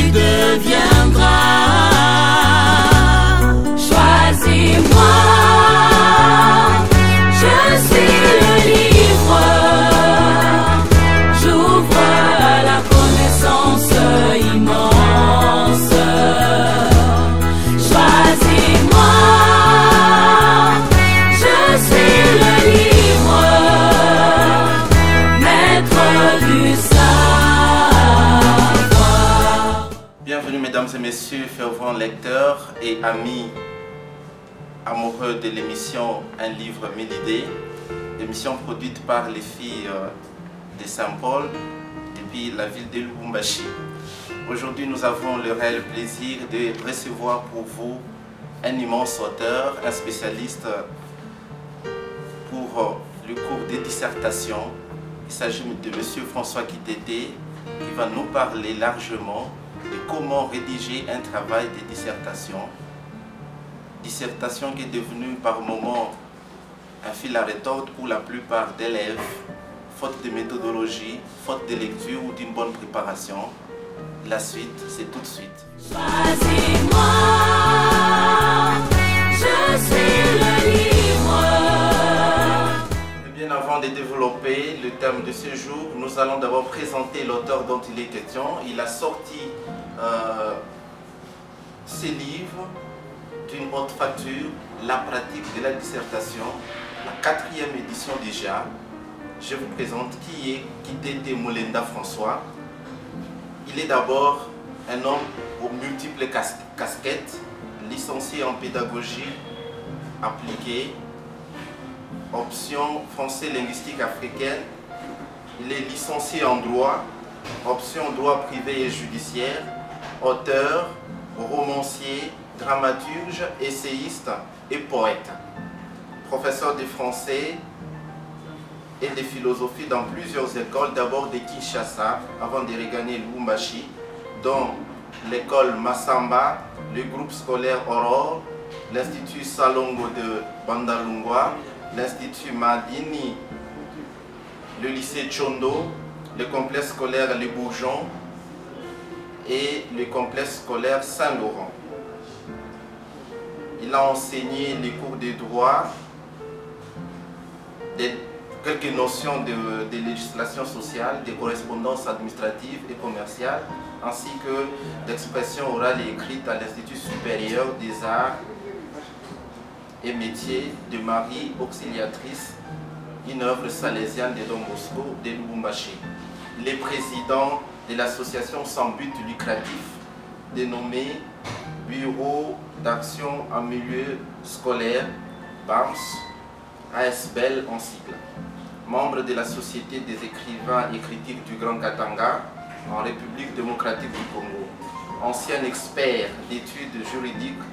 tu deviendras. Choisis-moi, je suis le livre, j'ouvre à la connaissance immense. Choisis-moi, je suis le livre, maître du savoir. Bienvenue mesdames et messieurs, fervents lecteurs et amis amoureux de l'émission Un livre, 1000 idées, émission produite par les filles de Saint-Paul depuis la ville de Lubumbashi. Aujourd'hui, nous avons le réel plaisir de recevoir pour vous un immense auteur, un spécialiste pour le cours de dissertation. Il s'agit de M. François Kitete qui va nous parler largement de comment rédiger un travail de dissertation. Dissertation qui est devenue par moments un fil à retordre pour la plupart d'élèves, faute de méthodologie, faute de lecture ou d'une bonne préparation. La suite, c'est tout de suite. Choisis-moi, je suis le livre. Et bien avant de développer le thème de ce jour, nous allons d'abord présenter l'auteur dont il est question. Il a sorti ses livres d'une haute facture, La pratique de la dissertation, la 4e édition déjà. Je vous présente qui est Kitete Mulenda François. Il est d'abord un homme aux multiples casquettes, licencié en pédagogie appliquée, option français linguistique africaine. Il est licencié en droit, option droit privé et judiciaire, auteur, romancier, dramaturge, essayiste et poète. Professeur de français et de philosophie dans plusieurs écoles, d'abord de Kinshasa avant de regagner Lubumbashi, dont l'école Massamba, le groupe scolaire Aurore, l'Institut Salongo de Bandalungwa, l'Institut Madini, le lycée Chondo, le complexe scolaire Les Bourgeons et le complexe scolaire Saint-Laurent. Il a enseigné les cours de droit, quelques notions de législation sociale, de correspondance administrative et commerciale, ainsi que d'expression orale et écrite à l'Institut supérieur des arts et métiers de Marie Auxiliatrice, une œuvre salésienne de Don Bosco de Lubumbashi. Il est président de l'association sans but lucratif dénommée Bureau d'action en milieu scolaire, BAMS, ASBEL en sigle. Membre de la Société des écrivains et critiques du Grand Katanga en République démocratique du Congo. Ancien expert d'études juridiques,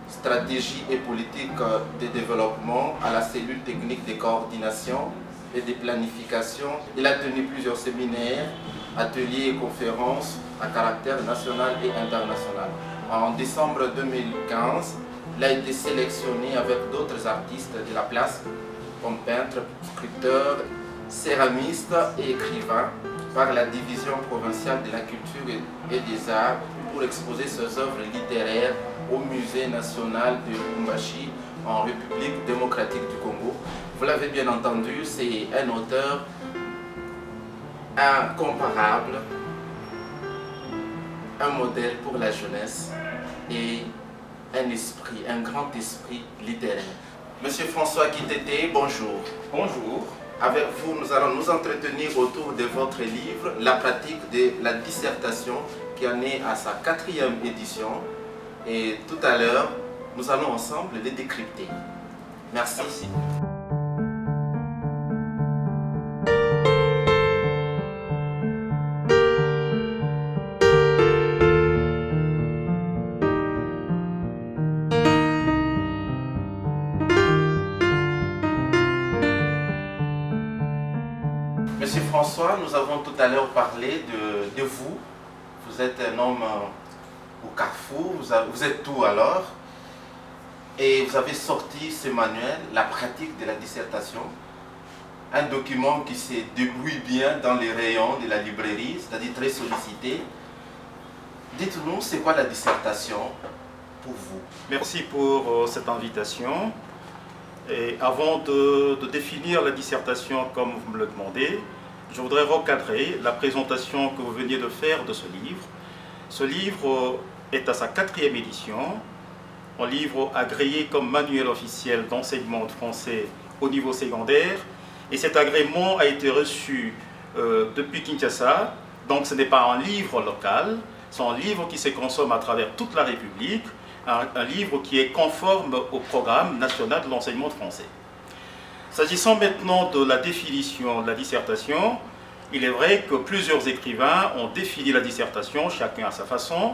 stratégie et politique de développement à la cellule technique de coordination et de planification. Il a tenu plusieurs séminaires, ateliers et conférences à caractère national et international. En décembre 2015, il a été sélectionné avec d'autres artistes de la place comme peintre, sculpteur, céramiste et écrivain par la division provinciale de la culture et des arts pour exposer ses œuvres littéraires au Musée national de Lubumbashi en République démocratique du Congo. Vous l'avez bien entendu, c'est un auteur incomparable, un modèle pour la jeunesse et un grand esprit littéraire. Monsieur François Kitete, bonjour. Bonjour. Avec vous, nous allons nous entretenir autour de votre livre, La pratique de la dissertation, qui en est à sa 4e édition. Et tout à l'heure, nous allons ensemble les décrypter. Merci. Merci. Monsieur François, nous avons tout à l'heure parlé de vous. Vous êtes un homme au carrefour, vous êtes tout alors. Et vous avez sorti ce manuel, La pratique de la dissertation. Un document qui se débrouille bien dans les rayons de la librairie, c'est-à-dire très sollicité. Dites-nous, c'est quoi la dissertation pour vous? Merci pour cette invitation. Et avant de définir la dissertation comme vous me le demandez, je voudrais recadrer la présentation que vous veniez de faire de ce livre. Ce livre est à sa 4e édition, un livre agréé comme manuel officiel d'enseignement de français au niveau secondaire. Et cet agrément a été reçu depuis Kinshasa, donc ce n'est pas un livre local, c'est un livre qui se consomme à travers toute la République, un livre qui est conforme au programme national de l'enseignement français. S'agissant maintenant de la définition de la dissertation, il est vrai que plusieurs écrivains ont défini la dissertation, chacun à sa façon,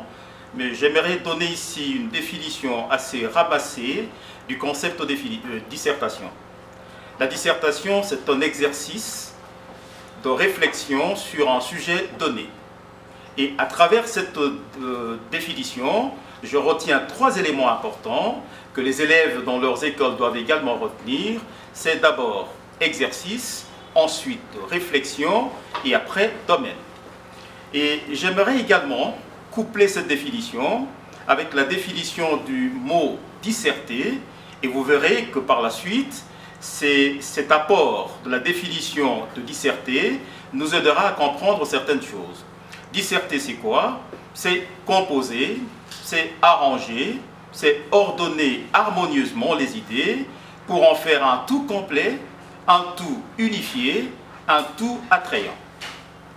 mais j'aimerais donner ici une définition assez ramassée du concept de dissertation. La dissertation, c'est un exercice de réflexion sur un sujet donné. Et à travers cette définition, je retiens 3 éléments importants que les élèves dans leurs écoles doivent également retenir. C'est d'abord exercice, ensuite réflexion et après domaine. Et j'aimerais également coupler cette définition avec la définition du mot disserter, et vous verrez que par la suite, cet apport de la définition de disserter nous aidera à comprendre certaines choses. Disserter, c'est quoi? C'est composer, c'est arranger, c'est ordonner harmonieusement les idées pour en faire un tout complet, un tout unifié, un tout attrayant.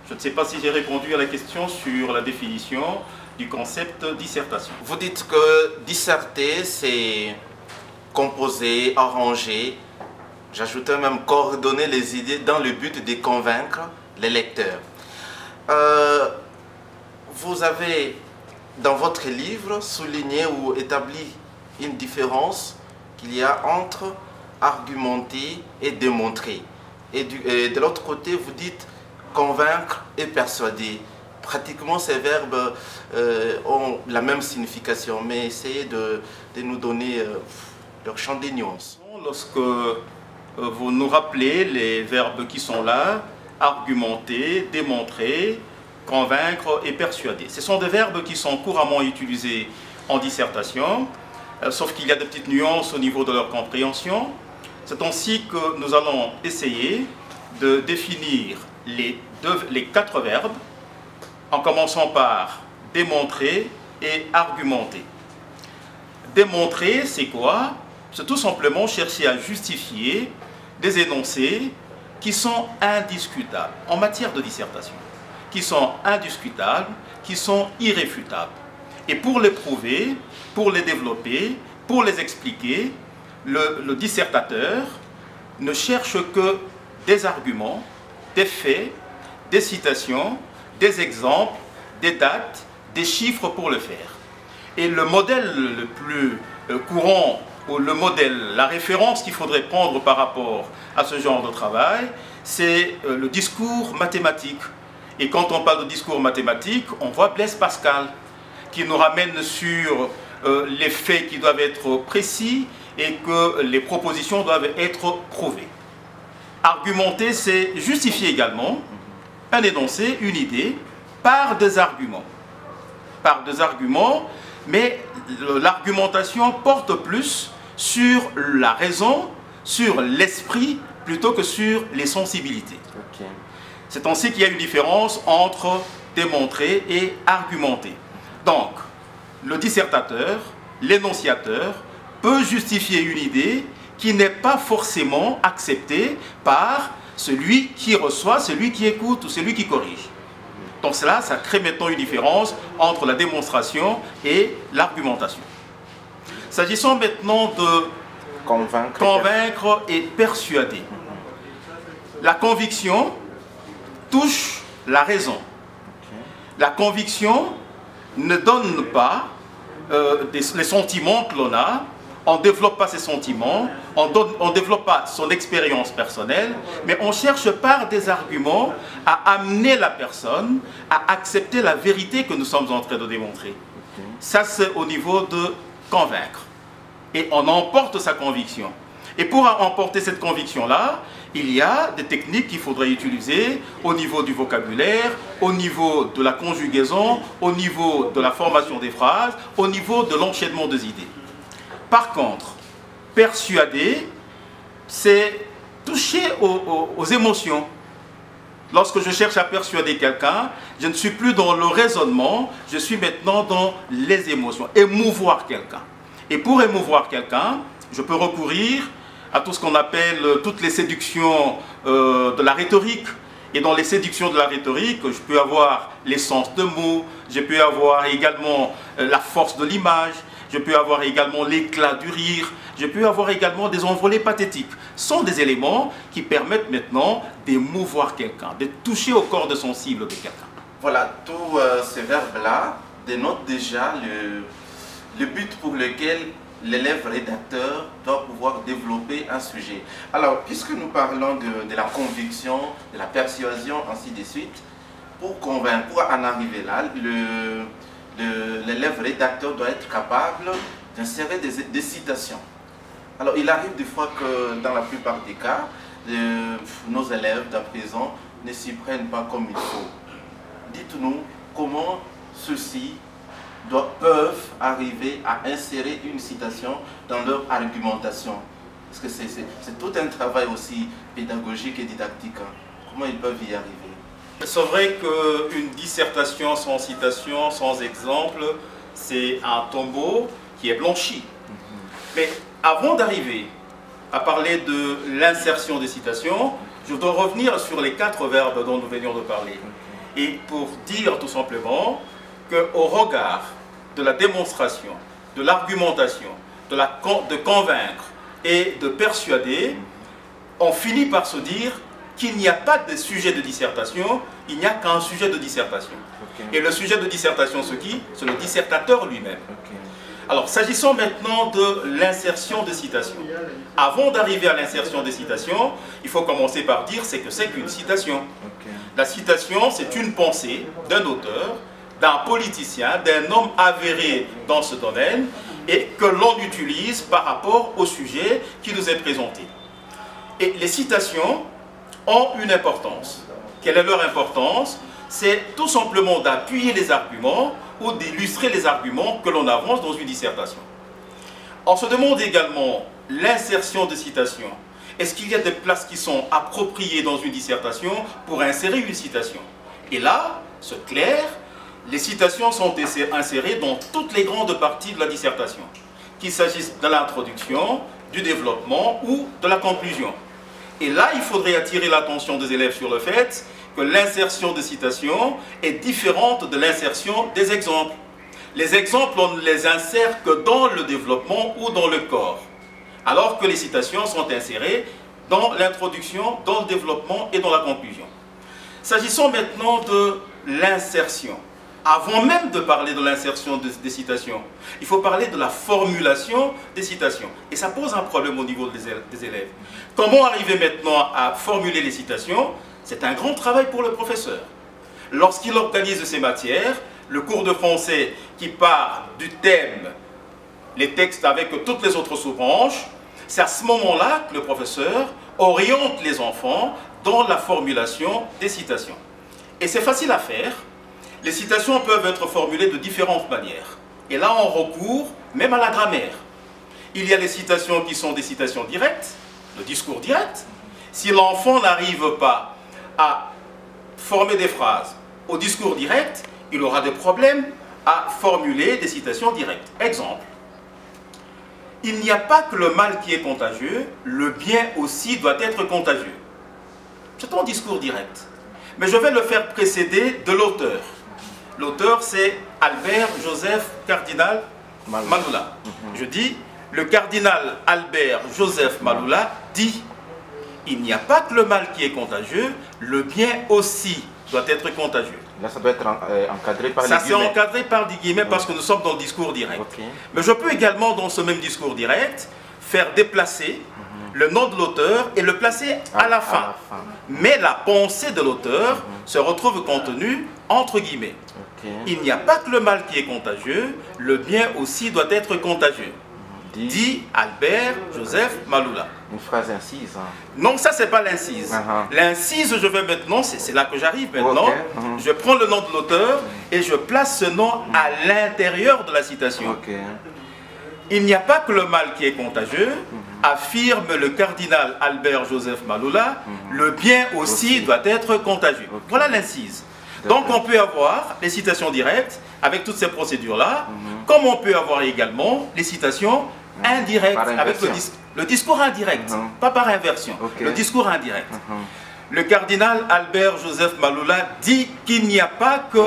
Je ne sais pas si j'ai répondu à la question sur la définition du concept dissertation. Vous dites que disserter, c'est composer, arranger, j'ajouterais même coordonner les idées dans le but de convaincre les lecteurs. Vous avez, dans votre livre, souligné ou établi une différence qu'il y a entre argumenter et démontrer. Et de l'autre côté, vous dites convaincre et persuader. Pratiquement, ces verbes ont la même signification, mais essayez de nous donner leur champ des nuances. Lorsque vous nous rappelez les verbes qui sont là, argumenter, démontrer, convaincre et persuader. Ce sont des verbes qui sont couramment utilisés en dissertation, sauf qu'il y a des petites nuances au niveau de leur compréhension. C'est ainsi que nous allons essayer de définir les 4 verbes, en commençant par démontrer et argumenter. Démontrer, c'est quoi? C'est tout simplement chercher à justifier des énoncés qui sont indiscutables en matière de dissertation, qui sont indiscutables, qui sont irréfutables. Et pour les prouver, pour les développer, pour les expliquer, le dissertateur ne cherche que des arguments, des faits, des citations, des exemples, des dates, des chiffres pour le faire. Et le modèle le plus courant, ou le modèle, la référence qu'il faudrait prendre par rapport à ce genre de travail, c'est le discours mathématique. Et quand on parle de discours mathématique, on voit Blaise Pascal, qui nous ramène sur les faits qui doivent être précis et que les propositions doivent être prouvées. Argumenter, c'est justifier également un énoncé, une idée, par des arguments. Par des arguments, mais l'argumentation porte plus sur la raison, sur l'esprit, plutôt que sur les sensibilités. Okay. C'est ainsi qu'il y a une différence entre démontrer et argumenter. Donc, le dissertateur, l'énonciateur, peut justifier une idée qui n'est pas forcément acceptée par celui qui reçoit, celui qui écoute ou celui qui corrige. Donc cela, ça crée maintenant une différence entre la démonstration et l'argumentation. S'agissant maintenant de convaincre et persuader, la conviction touche la raison. La conviction ne donne pas les sentiments que l'on a, on ne développe pas ses sentiments, on ne développe pas son expérience personnelle, mais on cherche par des arguments à amener la personne à accepter la vérité que nous sommes en train de démontrer. Ça, c'est au niveau de convaincre. Et on emporte sa conviction. Et pour emporter cette conviction-là, il y a des techniques qu'il faudrait utiliser au niveau du vocabulaire, au niveau de la conjugaison, au niveau de la formation des phrases, au niveau de l'enchaînement des idées. Par contre, persuader, c'est toucher aux émotions. Lorsque je cherche à persuader quelqu'un, je ne suis plus dans le raisonnement, je suis maintenant dans les émotions. Émouvoir quelqu'un. Et pour émouvoir quelqu'un, je peux recourir à tout ce qu'on appelle toutes les séductions de la rhétorique. Et dans les séductions de la rhétorique, je peux avoir l'essence de mots, je peux avoir également la force de l'image, je peux avoir également l'éclat du rire, je peux avoir également des envolées pathétiques. Ce sont des éléments qui permettent maintenant d'émouvoir quelqu'un, de toucher au corps de sensible de quelqu'un. Voilà, tous ces verbes-là dénotent déjà le but pour lequel l'élève rédacteur doit pouvoir développer un sujet. Alors, puisque nous parlons de la conviction, de la persuasion, ainsi de suite, pour convaincre, pour en arriver là, l'élève rédacteur doit être capable d'insérer des citations. Alors, il arrive des fois que, dans la plupart des cas, nos élèves d'à présent ne s'y prennent pas comme il faut. Dites-nous comment ceux-ci peuvent arriver à insérer une citation dans leur argumentation. Parce que c'est tout un travail aussi pédagogique et didactique. Hein. Comment ils peuvent y arriver? C'est vrai qu'une dissertation sans citation, sans exemple, c'est un tombeau qui est blanchi. Mais avant d'arriver à parler de l'insertion des citations, je dois revenir sur les 4 verbes dont nous venions de parler. Et pour dire tout simplement qu'au regard de la démonstration, de l'argumentation, de convaincre et de persuader, on finit par se dire qu'il n'y a pas de sujet de dissertation, il n'y a qu'un sujet de dissertation. Okay. Et le sujet de dissertation, c'est le dissertateur lui-même. Okay. Alors, s'agissant maintenant de l'insertion de citations. Avant d'arriver à l'insertion des citations, il faut commencer par dire ce que c'est qu'une citation. Okay. La citation, c'est une pensée d'un auteur, d'un politicien, d'un homme avéré dans ce domaine, et que l'on utilise par rapport au sujet qui nous est présenté. Et les citations ont une importance. Quelle est leur importance? C'est tout simplement d'appuyer les arguments ou d'illustrer les arguments que l'on avance dans une dissertation. On se demande également l'insertion de citations. Est-ce qu'il y a des places qui sont appropriées dans une dissertation pour insérer une citation? Et là, c'est clair, les citations sont insérées dans toutes les grandes parties de la dissertation, qu'il s'agisse de l'introduction, du développement ou de la conclusion. Et là, il faudrait attirer l'attention des élèves sur le fait que l'insertion de citations est différente de l'insertion des exemples. Les exemples, on ne les insère que dans le développement ou dans le corps, alors que les citations sont insérées dans l'introduction, dans le développement et dans la conclusion. S'agissant maintenant de l'insertion, avant même de parler de l'insertion des citations, il faut parler de la formulation des citations. Et ça pose un problème au niveau des élèves. Comment arriver maintenant à formuler les citations? C'est un grand travail pour le professeur. Lorsqu'il organise ces matières, le cours de français qui part du thème, les textes avec toutes les autres sous-branches, c'est à ce moment-là que le professeur oriente les enfants dans la formulation des citations. Et c'est facile à faire. Les citations peuvent être formulées de différentes manières. Et là, on recourt même à la grammaire. Il y a les citations qui sont des citations directes, le discours direct. Si l'enfant n'arrive pas à former des phrases au discours direct, il aura des problèmes à formuler des citations directes. Exemple, il n'y a pas que le mal qui est contagieux, le bien aussi doit être contagieux. C'est un discours direct. Mais je vais le faire précéder de l'auteur. L'auteur, c'est Albert Joseph Cardinal Maloula. Je dis, le cardinal Albert Joseph Maloula dit, il n'y a pas que le mal qui est contagieux, le bien aussi doit être contagieux. Là, ça doit être encadré par les guillemets. Ça, c'est encadré par des guillemets parce que nous sommes dans le discours direct. Okay. Mais je peux également, dans ce même discours direct, faire déplacer le nom de l'auteur et le placer à la fin. Mais la pensée de l'auteur se retrouve contenue entre guillemets. Okay. Il n'y a pas que le mal qui est contagieux, le bien aussi doit être contagieux. dit Albert Joseph Maloula. Une phrase incise. Hein. Non, ça, c'est pas l'incise. L'incise, je vais maintenant, c'est là que j'arrive maintenant. Okay. Je prends le nom de l'auteur et je place ce nom à l'intérieur de la citation. Il n'y a pas que le mal qui est contagieux, affirme le cardinal Albert Joseph Maloula, le bien aussi doit être contagieux. Voilà l'incise. Donc on peut avoir les citations directes avec toutes ces procédures-là, comme on peut avoir également les citations indirectes avec le discours indirect, pas par inversion, le discours indirect. Le cardinal Albert Joseph Maloula dit qu'il n'y a pas que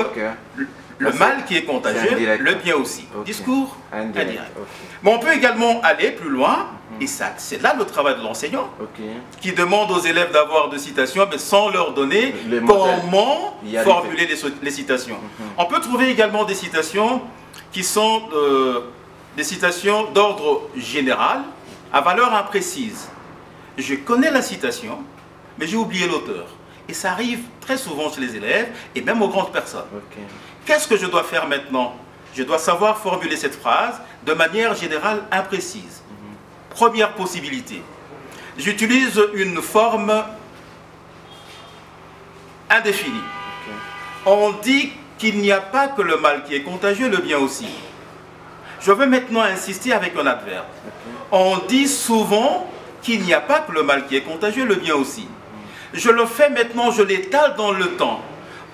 le mal qui est contagieux, le bien aussi. Discours indirect. Mais on peut également aller plus loin, et ça, c'est là le travail de l'enseignant, qui demande aux élèves d'avoir des citations, mais sans leur donner comment formuler les citations. On peut trouver également des citations qui sont des citations d'ordre général, à valeur imprécise. Je connais la citation, mais j'ai oublié l'auteur. Et ça arrive très souvent chez les élèves, et même aux grandes personnes. Qu'est-ce que je dois faire maintenant? Je dois savoir formuler cette phrase de manière générale imprécise. Première possibilité. J'utilise une forme indéfinie. On dit qu'il n'y a pas que le mal qui est contagieux, le bien aussi. Je veux maintenant insister avec un adverbe. On dit souvent qu'il n'y a pas que le mal qui est contagieux, le bien aussi. Je le fais maintenant, je l'étale dans le temps.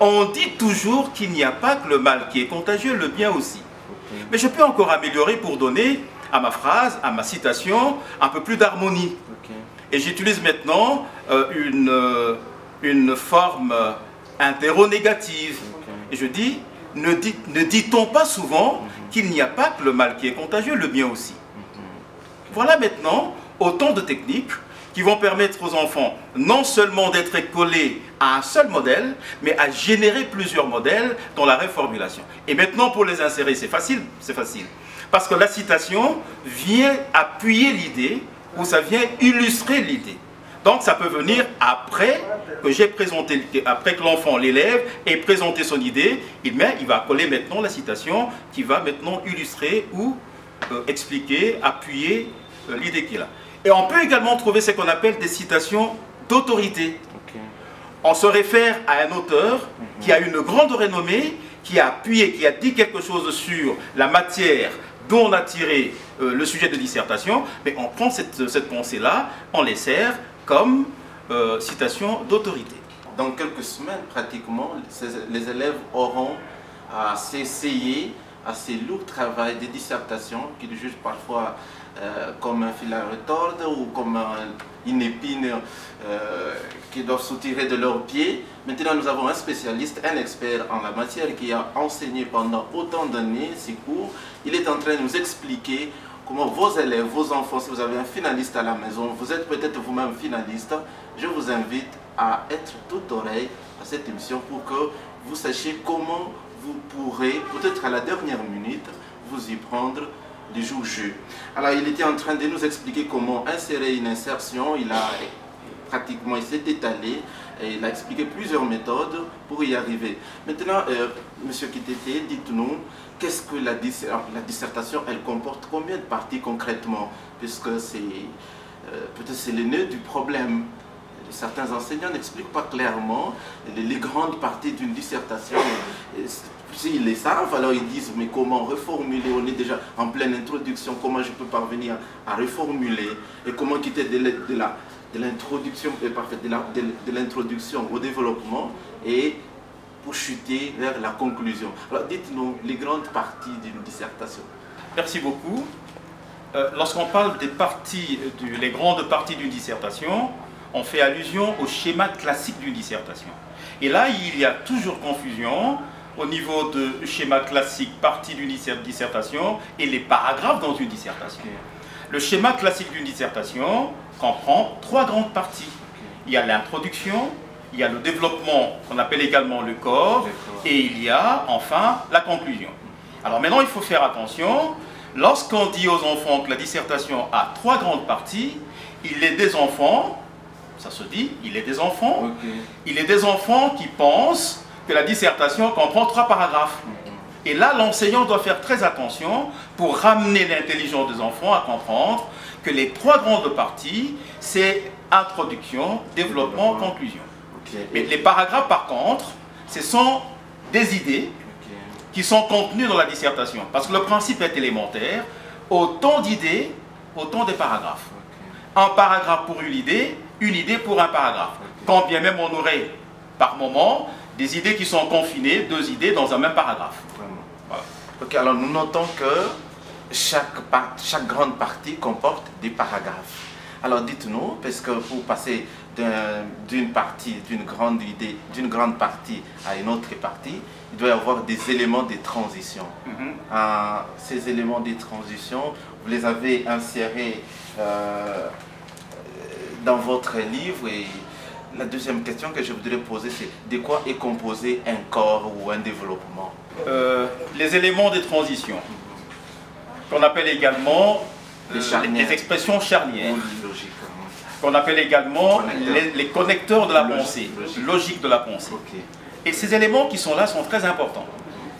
On dit toujours qu'il n'y a pas que le mal qui est contagieux, le bien aussi. Mais je peux encore améliorer pour donner à ma phrase, à ma citation, un peu plus d'harmonie. Et j'utilise maintenant une forme interronégative. Et je dis, ne dit-on pas souvent qu'il n'y a pas que le mal qui est contagieux, le bien aussi. Voilà maintenant autant de techniques qui vont permettre aux enfants non seulement d'être collés à un seul modèle, mais à générer plusieurs modèles dans la reformulation. Et maintenant, pour les insérer, c'est facile, parce que la citation vient appuyer l'idée, ou ça vient illustrer l'idée. Donc ça peut venir après que j'ai présenté, après que l'enfant, l'élève, ait présenté son idée, il va coller maintenant la citation qui va maintenant illustrer ou expliquer, appuyer l'idée qu'il a. Et on peut également trouver ce qu'on appelle des citations d'autorité. On se réfère à un auteur qui a une grande renommée, qui a appuyé, qui a dit quelque chose sur la matière dont on a tiré le sujet de dissertation, mais on prend cette pensée-là, on les sert comme citation d'autorité. Dans quelques semaines, pratiquement, les élèves auront à s'essayer à ces lourds travaux de dissertation qu'ils jugent parfois comme un fil à retordre ou comme une épine qu'ils doivent soutirer de leurs pieds. Maintenant, nous avons un spécialiste, un expert en la matière qui a enseigné pendant autant d'années ces cours. Il est en train de nous expliquer comment vos élèves, vos enfants, si vous avez un finaliste à la maison, vous êtes peut-être vous-même finaliste, je vous invite à être toute oreille à cette émission pour que vous sachiez comment vous pourrez, peut-être à la dernière minute, vous y prendre du jour-jeu. Alors, il était en train de nous expliquer comment insérer une insertion. Il s'est étalé et il a expliqué plusieurs méthodes pour y arriver. Maintenant, Monsieur Kitete, dites-nous, qu'est-ce que la dissertation, elle comporte combien de parties concrètement? Puisque c'est peut-être c'est le nœud du problème. Certains enseignants n'expliquent pas clairement les grandes parties d'une dissertation. S'ils les savent, alors ils disent, mais comment reformuler? On est déjà en pleine introduction, comment je peux parvenir à reformuler? Et comment quitter de l'introduction de l'introduction au développement et pour chuter vers la conclusion? Alors dites-nous les grandes parties d'une dissertation. Merci beaucoup. Lorsqu'on parle des parties, les grandes parties d'une dissertation, on fait allusion au schéma classique d'une dissertation. Et là, il y a toujours confusion au niveau de schéma classique, partie d'une dissertation et les paragraphes dans une dissertation. Le schéma classique d'une dissertation comprend trois grandes parties. Il y a l'introduction, il y a le développement qu'on appelle également le corps, et il y a enfin la conclusion. Alors maintenant, il faut faire attention. Lorsqu'on dit aux enfants que la dissertation a trois grandes parties, il est des enfants, ça se dit, il est des enfants, il est des enfants qui pensent que la dissertation comprend trois paragraphes. Et là, l'enseignant doit faire très attention pour ramener l'intelligence des enfants à comprendre que les trois grandes parties, c'est introduction, développement, conclusion. Ok. Mais les paragraphes, par contre, ce sont des idées Ok. qui sont contenues dans la dissertation. Parce que le principe est élémentaire. Autant d'idées, autant de paragraphes. Ok. Un paragraphe pour une idée pour un paragraphe. Ok. Quand bien même on aurait, par moment, des idées qui sont confinées, deux idées dans un même paragraphe. Vraiment. Voilà. Ok, alors nous notons que chaque grande partie comporte des paragraphes. Alors dites-nous, parce que pour passer d'une partie, d'une grande partie à une autre partie, il doit y avoir des éléments de transition. Ces éléments de transition, vous les avez insérés dans votre livre. Et la deuxième question que je voudrais poser, c'est de quoi est composé un corps ou un développement? Les éléments de transition, qu'on appelle également Les expressions charnières, Logique. qu'on appelle également Connecteurs. les connecteurs de la Logique, pensée, logique. logique de la pensée. Ok. Et ces éléments qui sont là sont très importants.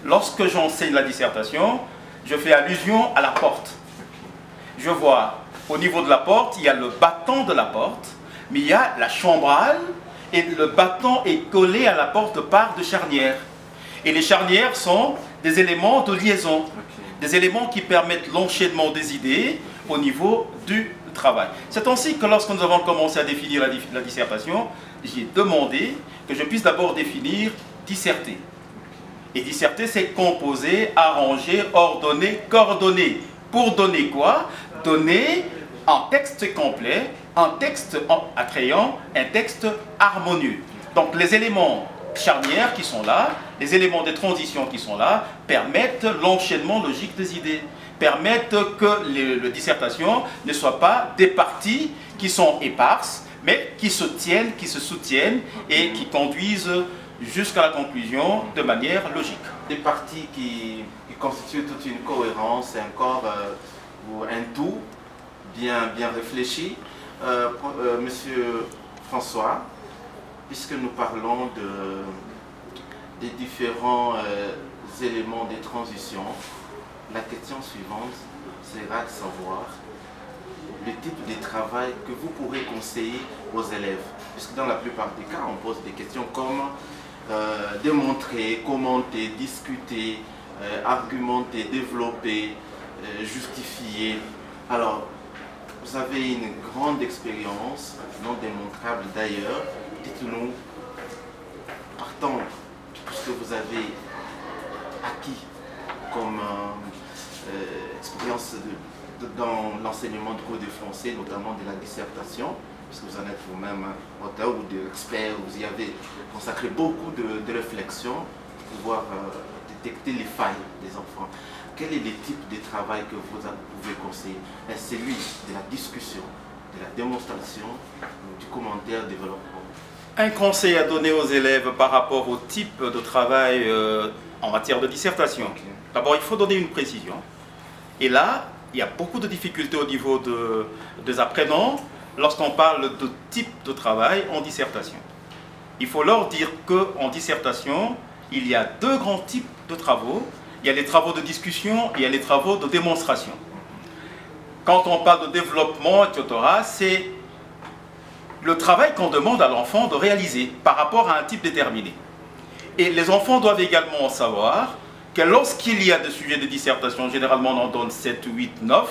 Lorsque j'enseigne la dissertation, je fais allusion à la porte. Je vois, au niveau de la porte, il y a le battant de la porte, mais il y a la chambrale, et le battant est collé à la porte par de charnières. Et les charnières sont des éléments de liaison, des éléments qui permettent l'enchaînement des idées au niveau du travail. C'est ainsi que lorsque nous avons commencé à définir la dissertation, j'ai demandé que je puisse d'abord définir disserter. Et disserter, c'est composer, arranger, ordonner, coordonner. Pour donner quoi? Donner un texte complet, un texte attrayant, un texte harmonieux. Donc les éléments charnières qui sont là, les éléments de transition qui sont là, permettent l'enchaînement logique des idées, permettent que la dissertation ne soit pas des parties qui sont éparses, mais qui se tiennent, qui se soutiennent et qui conduisent jusqu'à la conclusion de manière logique. Des parties qui constituent toute une cohérence, un corps ou un tout bien réfléchi. Monsieur François, puisque nous parlons des différents éléments de transition, la question suivante sera de savoir le type de travail que vous pourrez conseiller aux élèves. Puisque dans la plupart des cas, on pose des questions comme démontrer, commenter, discuter, argumenter, développer, justifier. Alors, vous avez une grande expérience, non démontrable d'ailleurs. Dites-nous, partant de tout ce que vous avez acquis comme expérience dans l'enseignement du cours de français, notamment de la dissertation, puisque vous en êtes vous-même auteur ou expert, vous y avez consacré beaucoup de réflexion pour pouvoir détecter les failles des enfants. Quel est le type de travail que vous pouvez conseiller? Est-ce celui de la discussion, de la démonstration, du commentaire, développement? Un conseil à donner aux élèves par rapport au type de travail en matière de dissertation. Okay. D'abord, il faut donner une précision. Et là, il y a beaucoup de difficultés au niveau des apprenants lorsqu'on parle de type de travail en dissertation. Il faut leur dire qu'en dissertation, il y a deux grands types de travaux. Il y a les travaux de discussion et il y a les travaux de démonstration. Quand on parle de développement, etc., c'est le travail qu'on demande à l'enfant de réaliser par rapport à un type déterminé. Et les enfants doivent également savoir que lorsqu'il y a des sujets de dissertation, généralement on en donne 7, 8, 9,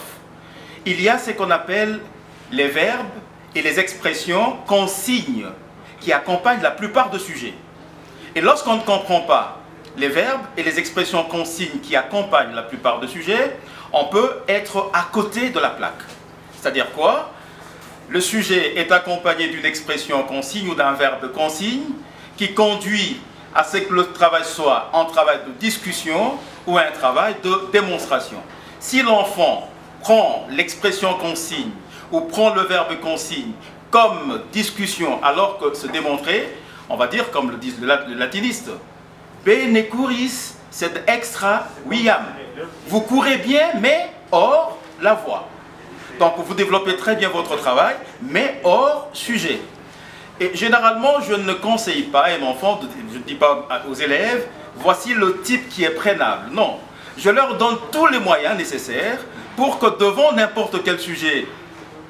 il y a ce qu'on appelle les verbes et les expressions consignes qui accompagnent la plupart des sujets. Et lorsqu'on ne comprend pas les verbes et les expressions consignes qui accompagnent la plupart des sujets, on peut être à côté de la plaque. C'est-à-dire quoi? Le sujet est accompagné d'une expression consigne ou d'un verbe consigne qui conduit à ce que le travail soit un travail de discussion ou un travail de démonstration. Si l'enfant prend l'expression consigne ou prend le verbe consigne comme discussion alors que se démontrer, on va dire comme le disent le latiniste, bene curis sed extra viam. Vous courez bien mais hors la voie. Donc vous développez très bien votre travail mais hors sujet. Et généralement, je ne conseille pas à un enfant, je ne dis pas aux élèves, voici le type qui est prenable. Non, je leur donne tous les moyens nécessaires pour que devant n'importe quel sujet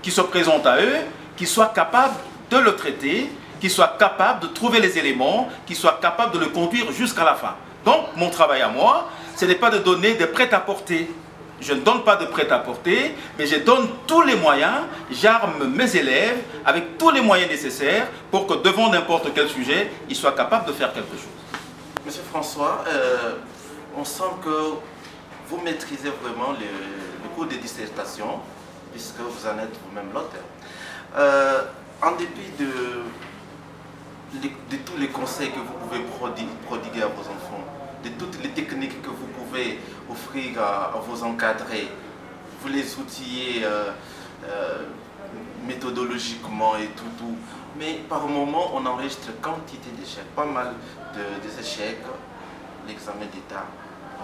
qui se présente à eux, qu'ils soient capables de le traiter, qu'ils soient capables de trouver les éléments, qu'ils soient capables de le conduire jusqu'à la fin. Donc, mon travail à moi, ce n'est pas de donner des prêt-à-porter. Je ne donne pas de prêt-à-porter, mais je donne tous les moyens, j'arme mes élèves avec tous les moyens nécessaires pour que devant n'importe quel sujet, ils soient capables de faire quelque chose. Monsieur François, on sent que vous maîtrisez vraiment le cours de dissertation, puisque vous en êtes vous-même l'auteur. En dépit de tous les conseils que vous pouvez prodiguer à vos enfants, de toutes les techniques que vous pouvez offrir à vos encadrés, vous les outillez méthodologiquement et tout. Mais par moment, on enregistre quantité d'échecs, pas mal des échecs, l'examen d'État.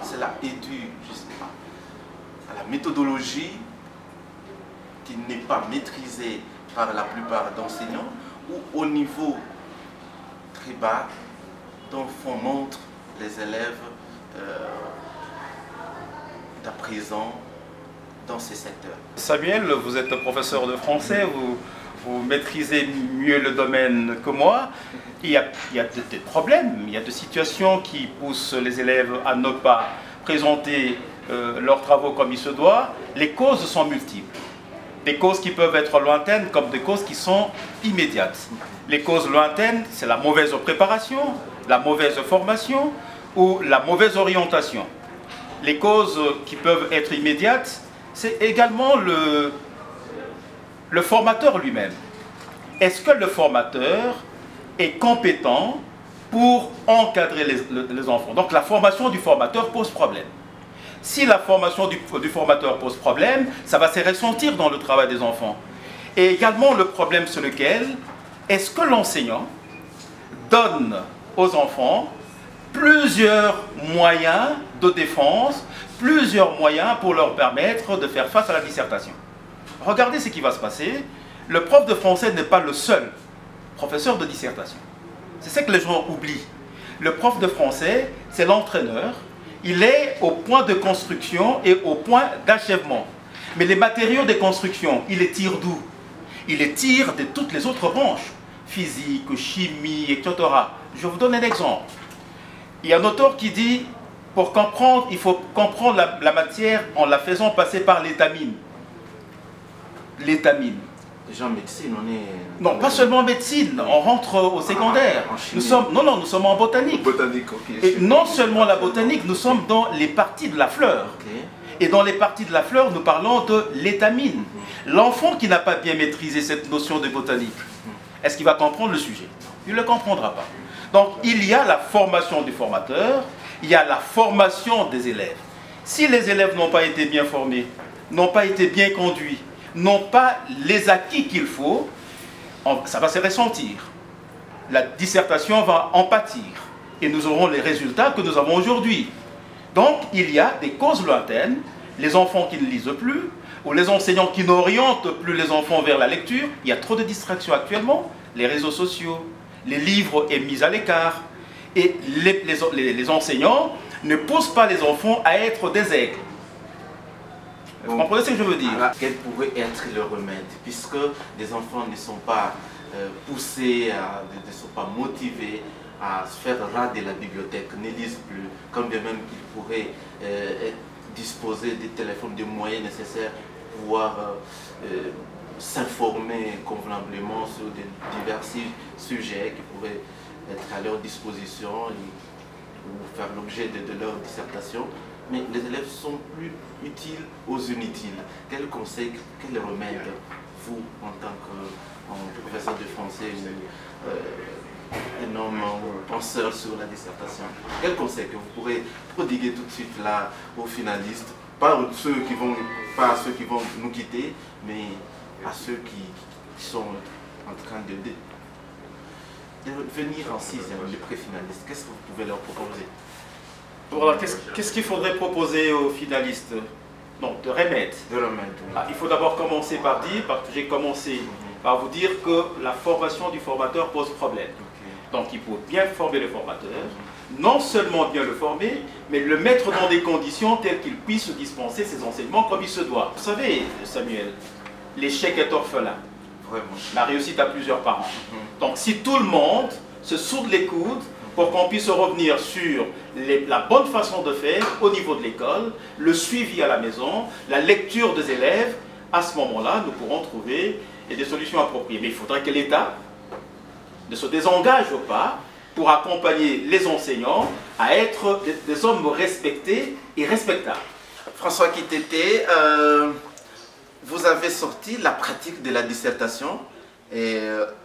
Cela est dû, je ne sais pas, à la méthodologie qui n'est pas maîtrisée par la plupart d'enseignants ou au niveau très bas dont font montre les élèves d'à présent dans ces secteurs. Samuel, vous êtes professeur de français, vous maîtrisez mieux le domaine que moi. Il y a des problèmes, il y a des situations qui poussent les élèves à ne pas présenter leurs travaux comme il se doit. Les causes sont multiples. Des causes qui peuvent être lointaines comme des causes qui sont immédiates. Les causes lointaines, c'est la mauvaise préparation, la mauvaise formation ou la mauvaise orientation. Les causes qui peuvent être immédiates, c'est également le formateur lui-même. Est-ce que le formateur est compétent pour encadrer les enfants? Donc la formation du formateur pose problème. Si la formation du formateur pose problème, ça va se ressentir dans le travail des enfants. Et également le problème c'est lequel? Est-ce que l'enseignant donne aux enfants plusieurs moyens de défense, plusieurs moyens pour leur permettre de faire face à la dissertation? Regardez ce qui va se passer. Le prof de français n'est pas le seul professeur de dissertation. C'est ce que les gens oublient. Le prof de français, c'est l'entraîneur. Il est au point de construction et au point d'achèvement. Mais les matériaux de construction, il les tire d'où? Il les tire de toutes les autres branches. Physique, chimie, etc. Je vous donne un exemple. Il y a un auteur qui dit, pour comprendre, il faut comprendre la matière en la faisant passer par l'étamine. L'étamine. Déjà en médecine, on est... Non, pas seulement en médecine, on rentre au secondaire. Nous sommes en botanique. Botanique, ok. Et non seulement la botanique, nous sommes dans les parties de la fleur. Okay. Et dans les parties de la fleur, nous parlons de l'étamine. L'enfant qui n'a pas bien maîtrisé cette notion de botanique, est-ce qu'il va comprendre le sujet? Il ne le comprendra pas. Donc, il y a la formation du formateur, il y a la formation des élèves. Si les élèves n'ont pas été bien formés, n'ont pas été bien conduits, n'ont pas les acquis qu'il faut, ça va se ressentir. La dissertation va en pâtir. Et nous aurons les résultats que nous avons aujourd'hui. Donc, il y a des causes lointaines, les enfants qui ne lisent plus, ou les enseignants qui n'orientent plus les enfants vers la lecture. Il y a trop de distractions actuellement, les réseaux sociaux, les livres sont mis à l'écart. Et les enseignants ne poussent pas les enfants à être des aigles. Vous comprenez ce que je veux dire? Alors, quel pourrait être le remède, puisque les enfants ne sont pas poussés, ne sont pas motivés à se faire ras de la bibliothèque, ne lisent plus, quand bien même qu'ils pourraient disposer des téléphones, des moyens nécessaires pour pouvoir s'informer convenablement sur divers sujets qui pourraient être à leur disposition ou faire l'objet de leur dissertation. Mais les élèves sont plus utiles aux inutiles. Quel conseil, quel remède, vous, en tant que professeur de français ou un homme ou penseur sur la dissertation, quel conseil que vous pourrez prodiguer tout de suite là aux finalistes, pas à ceux qui vont nous quitter, mais à ceux qui sont en train de venir en sixième, les pré-finalistes? Qu'est-ce que vous pouvez leur proposer? Voilà, qu'est-ce qu'il faudrait proposer aux finalistes? Donc, de remède. De remède, oui. Il faut d'abord commencer par dire, parce que j'ai commencé par vous dire que la formation du formateur pose problème. Okay. Donc il faut bien former le formateur, non seulement bien le former, mais le mettre dans des conditions telles qu'il puisse dispenser ses enseignements comme il se doit. Vous savez, Samuel, l'échec est orphelin. Vraiment. La réussite a plusieurs parents. Donc si tout le monde se soude les coudes pour qu'on puisse revenir sur la bonne façon de faire au niveau de l'école, le suivi à la maison, la lecture des élèves, à ce moment-là, nous pourrons trouver des solutions appropriées. Mais il faudrait que l'État ne se désengage pas pour accompagner les enseignants à être des hommes respectés et respectables. François Kitete, vous avez sorti la pratique de la dissertation et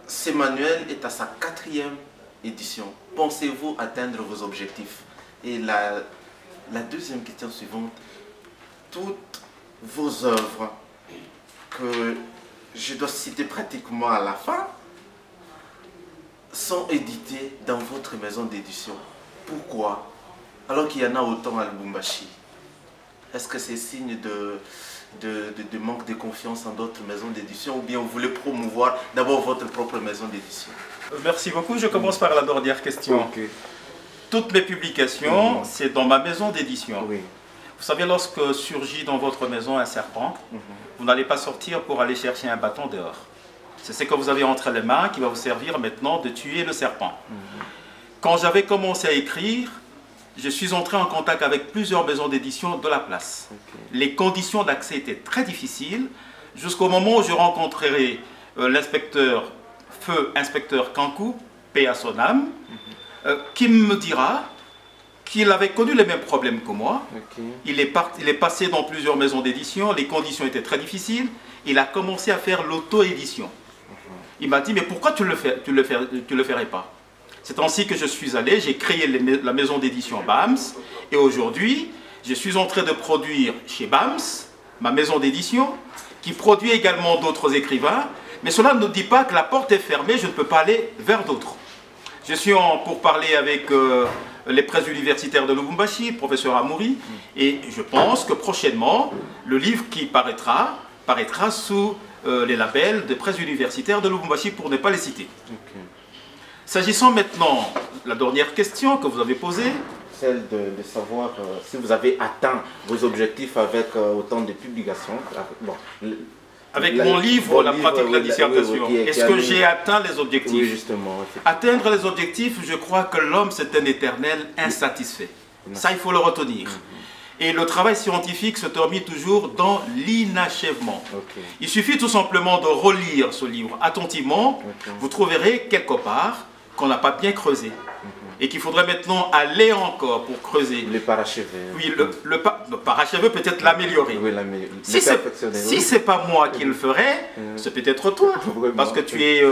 ce manuel est à sa 4e édition. Pensez-vous atteindre vos objectifs? Et la deuxième question suivante, toutes vos œuvres que je dois citer pratiquement à la fin sont éditées dans votre maison d'édition. Pourquoi? Alors qu'il y en a autant à Lubumbashi. Est-ce que c'est signe de manque de confiance en d'autres maisons d'édition ou bien vous voulez promouvoir d'abord votre propre maison d'édition? Merci beaucoup. Je commence par la dernière question. Okay. Toutes mes publications, c'est dans ma maison d'édition. Oui. Vous savez, lorsque surgit dans votre maison un serpent, vous n'allez pas sortir pour aller chercher un bâton dehors. C'est ce que vous avez entre les mains qui va vous servir maintenant de tuer le serpent. Quand j'avais commencé à écrire, je suis entré en contact avec plusieurs maisons d'édition de la place. Les conditions d'accès étaient très difficiles, jusqu'au moment où je rencontrerai l'inspecteur, feu inspecteur Kankou, paix à son âme, qui me dira qu'il avait connu les mêmes problèmes que moi. Il est passé dans plusieurs maisons d'édition, les conditions étaient très difficiles, il a commencé à faire l'auto-édition. Il m'a dit, mais pourquoi tu ne le ferais pas? C'est ainsi que je suis allé, j'ai créé la maison d'édition BAMS, et aujourd'hui, je suis en train de produire chez BAMS, ma maison d'édition, qui produit également d'autres écrivains, mais cela ne dit pas que la porte est fermée, je ne peux pas aller vers d'autres. Je suis pour parler avec les presses universitaires de Lubumbashi, professeur Amouri, et je pense que prochainement, le livre qui paraîtra sous les labels des presses universitaires de Lubumbashi, pour ne pas les citer. S'agissant maintenant de la dernière question que vous avez posée, celle de savoir si vous avez atteint vos objectifs avec autant de publications. Bon, avec mon livre, la pratique de la dissertation, est-ce que j'ai atteint les objectifs? Oui, justement. Atteindre les objectifs, je crois que l'homme, c'est un éternel insatisfait. Ça, il faut le retenir. Et le travail scientifique se termine toujours dans l'inachèvement. Il suffit tout simplement de relire ce livre attentivement. Vous trouverez quelque part qu'on n'a pas bien creusé. Et qu'il faudrait maintenant aller encore pour creuser. Le parachever. Oui, le parachever peut-être l'améliorer. Oui, si ce n'est pas moi qui le ferais, c'est peut-être toi. Parce que tu es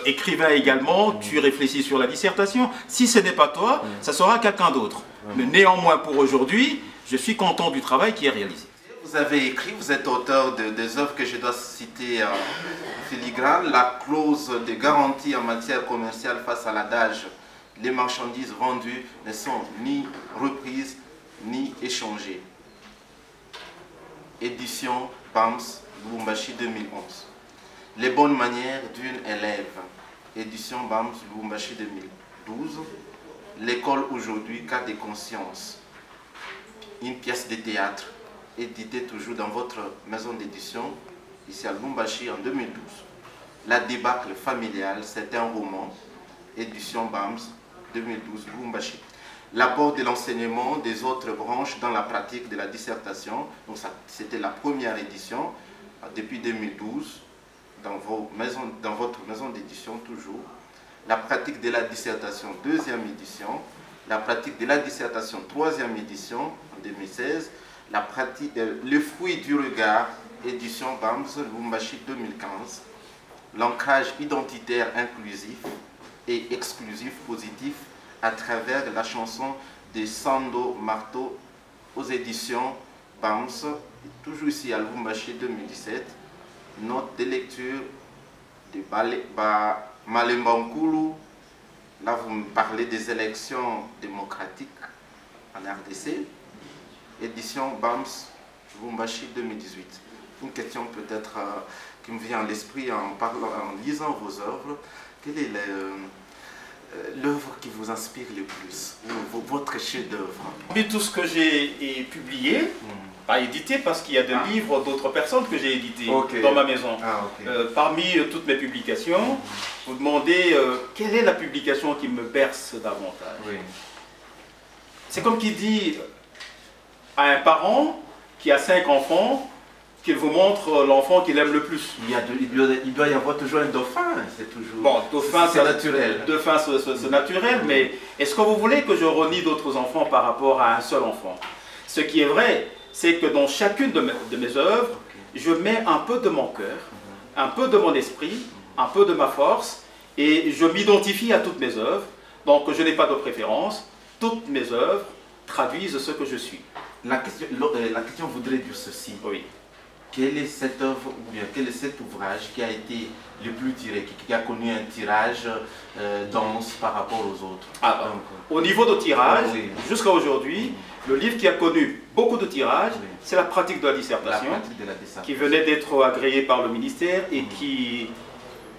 écrivain également, tu réfléchis sur la dissertation. Si ce n'est pas toi, ça sera quelqu'un d'autre. Mais néanmoins, pour aujourd'hui, je suis content du travail qui est réalisé. Vous avez écrit, vous êtes auteur des œuvres que je dois citer en filigrane, la clause de garantie en matière commerciale face à l'adage. Les marchandises vendues ne sont ni reprises ni échangées. Édition BAMS, Lubumbashi 2011. Les bonnes manières d'une élève. Édition BAMS, Lubumbashi 2012. L'école aujourd'hui, cas de conscience. Une pièce de théâtre, éditée toujours dans votre maison d'édition, ici à Lubumbashi en 2012. La débâcle familiale, c'est un roman. Édition BAMS, 2012, Lubumbashi. L'apport de l'enseignement des autres branches dans la pratique de la dissertation, donc c'était la première édition, depuis 2012, dans votre maison d'édition toujours. La pratique de la dissertation, 2e édition. La pratique de la dissertation, 3e édition, en 2016. La pratique, le fruit du regard, édition BAMS, Lubumbashi 2015. L'ancrage identitaire inclusif et exclusif positif à travers la chanson de Sando Marteau aux éditions BAMS, toujours ici à Lubumbashi 2017. Note de lecture de Malemba Nkulu. Là, vous me parlez des élections démocratiques en RDC. Édition BAMS, Lubumbashi 2018. Une question peut-être qui me vient à l'esprit en lisant vos œuvres. Quel est l'œuvre qui vous inspire le plus, votre chef-d'œuvre? Parmi tout ce que j'ai publié, pas édité parce qu'il y a des livres d'autres personnes que j'ai édités dans ma maison. Parmi toutes mes publications, vous demandez quelle est la publication qui me berce davantage. C'est comme qui dit à un parent qui a 5 enfants, qu'il vous montre l'enfant qu'il aime le plus. Il doit y avoir toujours un dauphin, c'est toujours... Bon, dauphin, c'est naturel. Dauphin, c'est naturel, mais est-ce que vous voulez que je renie d'autres enfants par rapport à un seul enfant? Ce qui est vrai, c'est que dans chacune de mes œuvres, je mets un peu de mon cœur, un peu de mon esprit, un peu de ma force, et je m'identifie à toutes mes œuvres, donc je n'ai pas de préférence. Toutes mes œuvres traduisent ce que je suis. La question voudrait dire ceci. Oui. Quelle est cette œuvre, ou bien quel est cet ouvrage qui a été le plus tiré, qui a connu un tirage dense par rapport aux autres? Au niveau de tirage, jusqu'à aujourd'hui, le livre qui a connu beaucoup de tirages, c'est la pratique de la dissertation, qui venait d'être agréée par le ministère et qui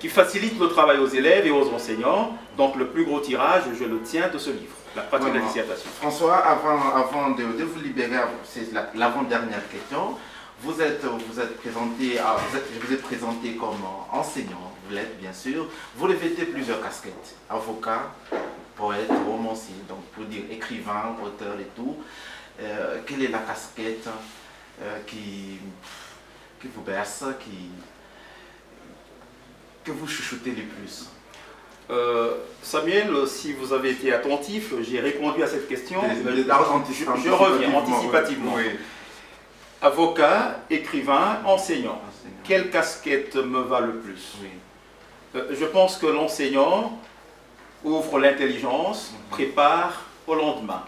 facilite le travail aux élèves et aux enseignants. Donc le plus gros tirage, je le tiens de ce livre, la pratique de la dissertation. François, avant de vous libérer, c'est l'avant-dernière question. Je vous ai présenté comme enseignant, vous l'êtes bien sûr. Vous revêtez plusieurs casquettes, avocat, poète, romancier, donc pour dire écrivain, auteur et tout. Quelle est la casquette qui vous berce, que vous chuchotez le plus? Samuel, si vous avez été attentif, j'ai répondu à cette question. Je reviens anticipativement. Oui. Avocat, écrivain, enseignant. Quelle casquette me va le plus? Je pense que l'enseignant ouvre l'intelligence, prépare au lendemain.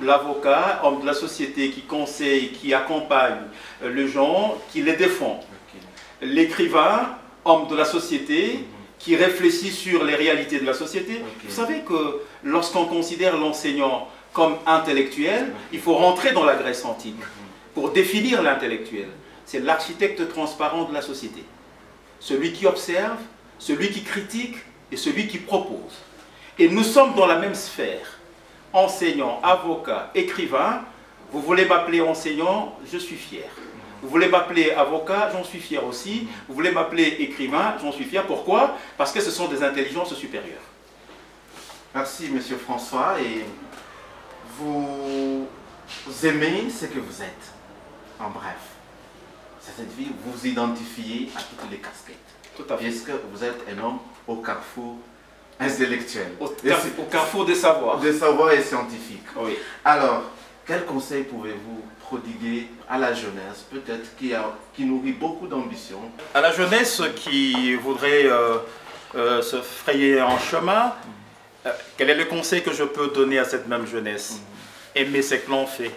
L'avocat, homme de la société qui conseille, qui accompagne les gens, qui les défend. L'écrivain, homme de la société, qui réfléchit sur les réalités de la société. Vous savez que lorsqu'on considère l'enseignant comme intellectuel, il faut rentrer dans la Grèce antique. Pour définir l'intellectuel, c'est l'architecte transparent de la société. Celui qui observe, celui qui critique et celui qui propose. Et nous sommes dans la même sphère. Enseignant, avocat, écrivain. Vous voulez m'appeler enseignant, je suis fier. Vous voulez m'appeler avocat, j'en suis fier aussi. Vous voulez m'appeler écrivain, j'en suis fier. Pourquoi? Parce que ce sont des intelligences supérieures. Merci, Monsieur François. Et vous aimez ce que vous êtes. En bref, cette vie, vous vous identifiez à toutes les casquettes. Tout à fait. Est-ce que vous êtes un homme au carrefour intellectuel? Au carrefour des savoirs. Des savoirs et scientifiques. Oui. Alors, quel conseil pouvez-vous prodiguer à la jeunesse, peut-être qui nourrit beaucoup d'ambition? À la jeunesse qui voudrait se frayer un chemin, quel est le conseil que je peux donner à cette même jeunesse? Aimer ce que l'on fait.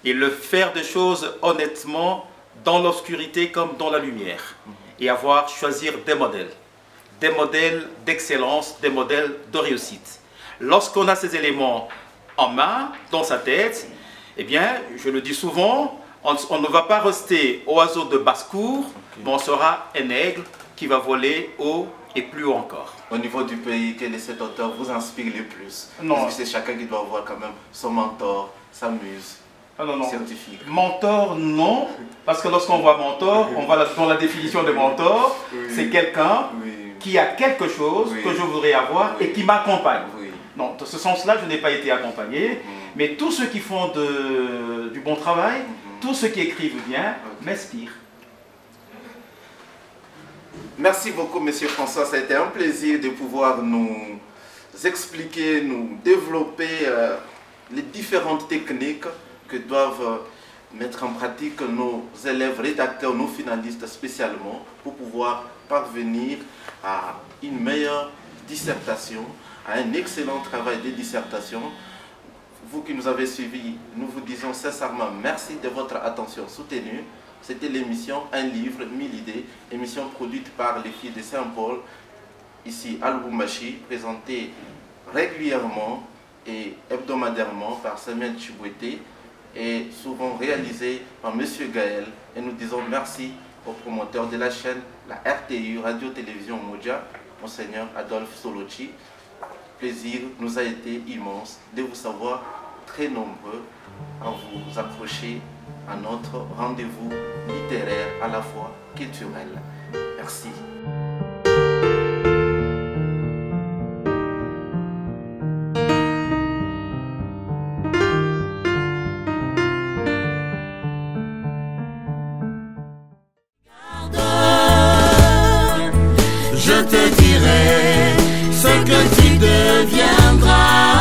Et le faire des choses honnêtement dans l'obscurité comme dans la lumière. Et choisir des modèles d'excellence, des modèles de réussite. Lorsqu'on a ces éléments en main, dans sa tête, eh bien, je le dis souvent, on ne va pas rester oiseau de basse-cour, mais on sera un aigle qui va voler haut et plus haut encore. Au niveau du pays, quel est cet auteur vous inspire le plus? Non. Parce que c'est chacun qui doit avoir quand même son mentor, sa muse. Scientifique. Mentor, non, parce que lorsqu'on voit mentor, on va dans la définition de mentor, c'est quelqu'un qui a quelque chose que je voudrais avoir et qui m'accompagne. Non, dans ce sens-là, je n'ai pas été accompagné, mais tous ceux qui font du bon travail, tous ceux qui écrivent bien, m'inspirent. Merci beaucoup, Monsieur François. Ça a été un plaisir de pouvoir nous expliquer, nous développer les différentes techniques que doivent mettre en pratique nos élèves rédacteurs, nos finalistes spécialement, pour pouvoir parvenir à une meilleure dissertation, à un excellent travail de dissertation. Vous qui nous avez suivis, nous vous disons sincèrement merci de votre attention soutenue. C'était l'émission Un livre, 1000 idées, émission produite par les filles de Saint-Paul, ici à Lubumbashi, présentée régulièrement et hebdomadairement par Samuel Chibouete, et souvent réalisé par M. Gaël. Et nous disons merci au promoteur de la chaîne, la RTU, Radio-Télévision Modja, Monseigneur Adolphe Solochi. plaisir nous a été immense de vous savoir très nombreux à vous accrocher à notre rendez-vous littéraire à la fois culturel. Merci. Je te dirai ce que tu deviendras.